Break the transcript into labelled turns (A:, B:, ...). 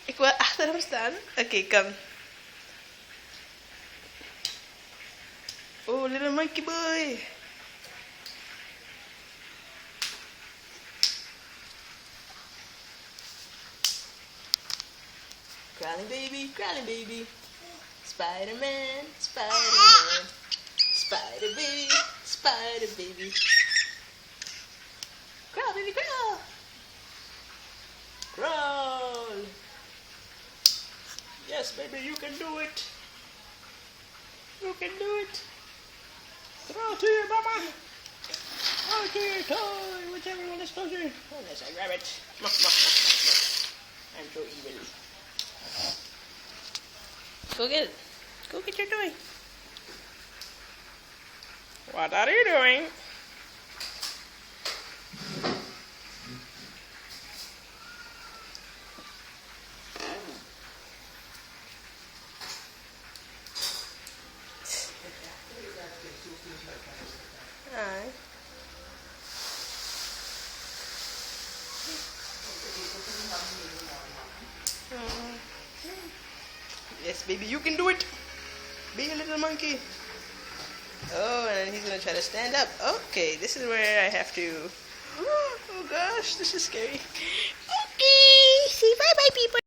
A: Ik wil achter hem staan. Oké, kom. Oh, little monkey boy. Crawling baby, crawling baby. Spider-Man, Spider-Man. Spider baby, Spider baby. Crawl baby, crawl. Crawl. Yes baby, you can do it. You can do it. Throw to your mama. Throw to your toy, whichever one is closer. Unless I grab it. I'm so evil. Go get it. Go get your toy. What are you doing? Hi. Yes, baby, you can do it. Be a little monkey. Oh, and then he's gonna try to stand up. Okay, this is where I have to. Oh gosh, this is scary. Okay, say bye bye, people.